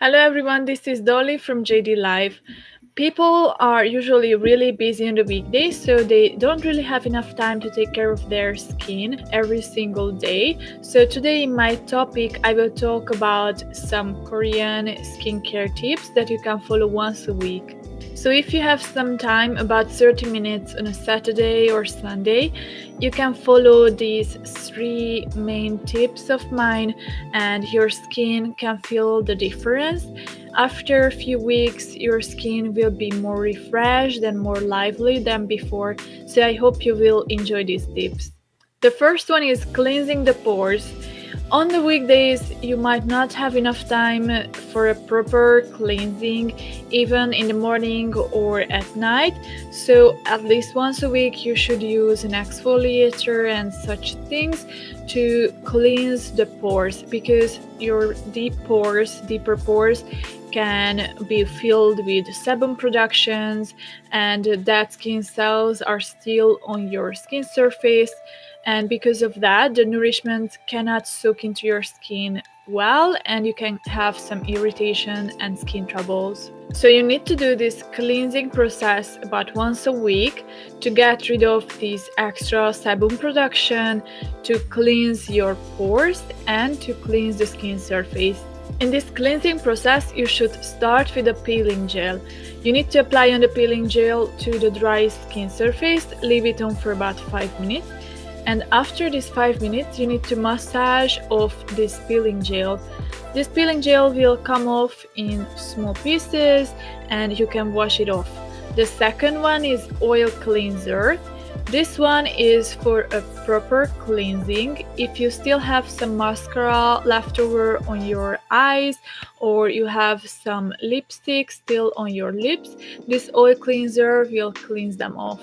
Hello everyone, this is Dolly from JD Live. People are usually really busy on the weekdays, so they don't really have enough time to take care of their skin every single day. So today in my topic, I will talk about some Korean skincare tips that you can follow once a week. So if you have some time, about 30 minutes on a Saturday or Sunday, you can follow these three main tips of mine and your skin can feel the difference. After a few weeks, your skin will be more refreshed and more lively than before, so I hope you will enjoy these tips. The first one is cleansing the pores. On the weekdays, you might not have enough time for a proper cleansing, even in the morning or at night. So, at least once a week, you should use an exfoliator and such things to cleanse the pores because your deeper pores, can be filled with sebum productions, and dead skin cells are still on your skin surface, and because of that the nourishment cannot soak into your skin well and you can have some irritation and skin troubles. So you need to do this cleansing process about once a week to get rid of this extra sebum production, to cleanse your pores and to cleanse the skin surface. In this cleansing process, you should start with a peeling gel. You need to apply on the peeling gel to the dry skin surface, leave it on for about 5 minutes, and after these 5 minutes you need to massage off this peeling gel. This peeling gel will come off in small pieces and you can wash it off. The second one is oil cleanser. This one is for a proper cleansing. If you still have some mascara left over on your eyes or you have some lipstick still on your lips, this oil cleanser will cleanse them off.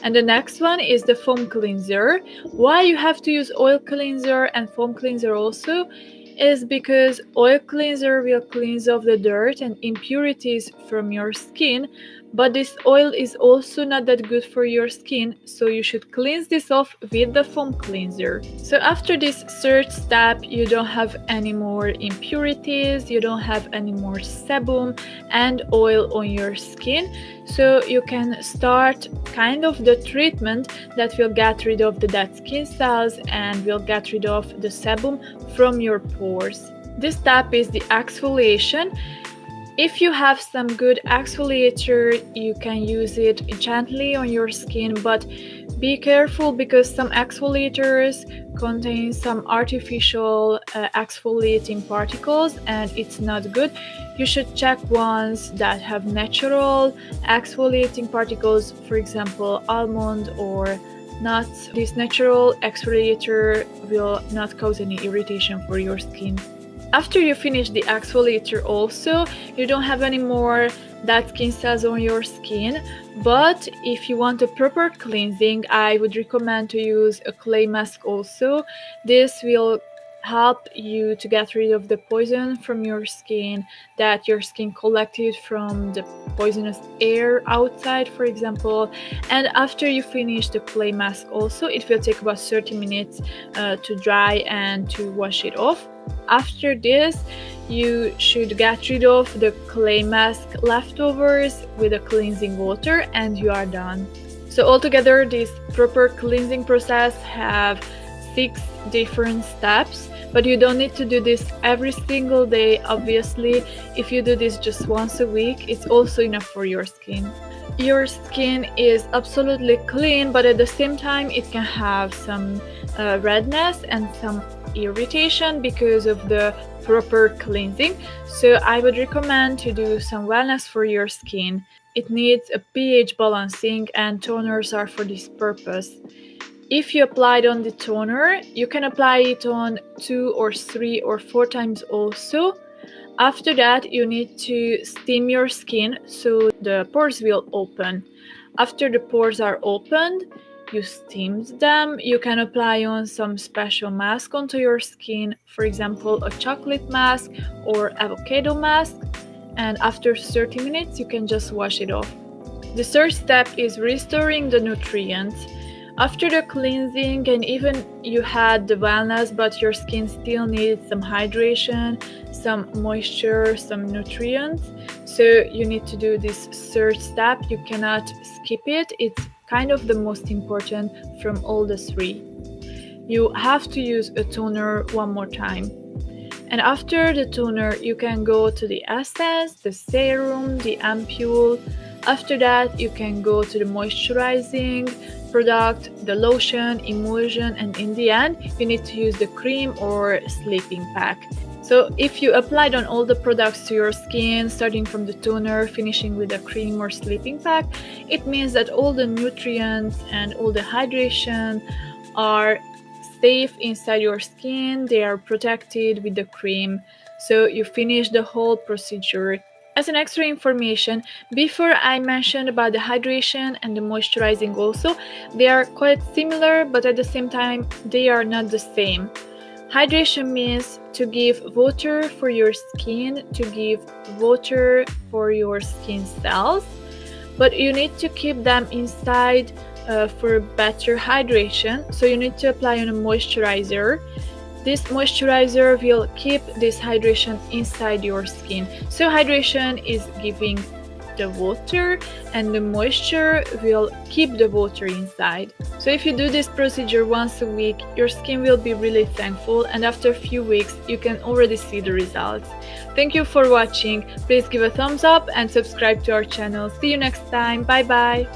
And the next one is the foam cleanser. Why you have to use oil cleanser and foam cleanser also is because oil cleanser will cleanse off the dirt and impurities from your skin, but this oil is also not that good for your skin, so you should cleanse this off with the foam cleanser. So after this third step, you don't have any more impurities, you don't have any more sebum and oil on your skin, so you can start kind of the treatment that will get rid of the dead skin cells and will get rid of the sebum from your pores. This step is the exfoliation. If you have some good exfoliator, you can use it gently on your skin, but be careful because some exfoliators contain some artificial exfoliating particles and it's not good. You should check ones that have natural exfoliating particles, for example almond or nuts. This natural exfoliator will not cause any irritation for your skin. After you finish the exfoliator also, you don't have any more dead skin cells on your skin, but if you want a proper cleansing, I would recommend to use a clay mask also. This will help you to get rid of the poison from your skin that your skin collected from the poisonous air outside, for example. And after you finish the clay mask also, it will take about 30 minutes to dry and to wash it off. After this, you should get rid of the clay mask leftovers with a cleansing water and you are done. So altogether, this proper cleansing process have 6 different steps, but you don't need to do this every single day. Obviously, if you do this just once a week, it's also enough for your skin. Your skin is absolutely clean, but at the same time it can have some redness and some irritation because of the proper cleansing. So I would recommend to do some wellness for your skin. It needs a pH balancing and toners are for this purpose. If you apply it on the toner, you can apply it on 2 or 3 or 4 times also. After that, you need to steam your skin so the pores will open. After the pores are opened, you steamed them, you can apply on some special mask onto your skin, for example a chocolate mask or avocado mask, and after 30 minutes you can just wash it off. The third step is restoring the nutrients. After the cleansing and even you had the wellness but your skin still needs some hydration, some moisture, some nutrients. So you need to do this third step. You cannot skip it. It's kind of the most important from all the three. You have to use a toner one more time. And after the toner, you can go to the essence, the serum, the ampule. After that, you can go to the moisturizing product, the lotion, emulsion, and in the end, you need to use the cream or sleeping pack. So if you applied on all the products to your skin, starting from the toner, finishing with a cream or sleeping pack, it means that all the nutrients and all the hydration are safe inside your skin. They are protected with the cream. So you finish the whole procedure. As an extra information, before I mentioned about the hydration and the moisturizing also, they are quite similar, but at the same time, they are not the same. Hydration means to give water for your skin, to give water for your skin cells, but you need to keep them inside for better hydration. So you need to apply on a moisturizer. This moisturizer will keep this hydration inside your skin. So hydration is giving the water and the moisture will keep the water inside. So if you do this procedure once a week, your skin will be really thankful, and after a few weeks you can already see the results. Thank you for watching. Please give a thumbs up and subscribe to our channel. See you next time. Bye bye.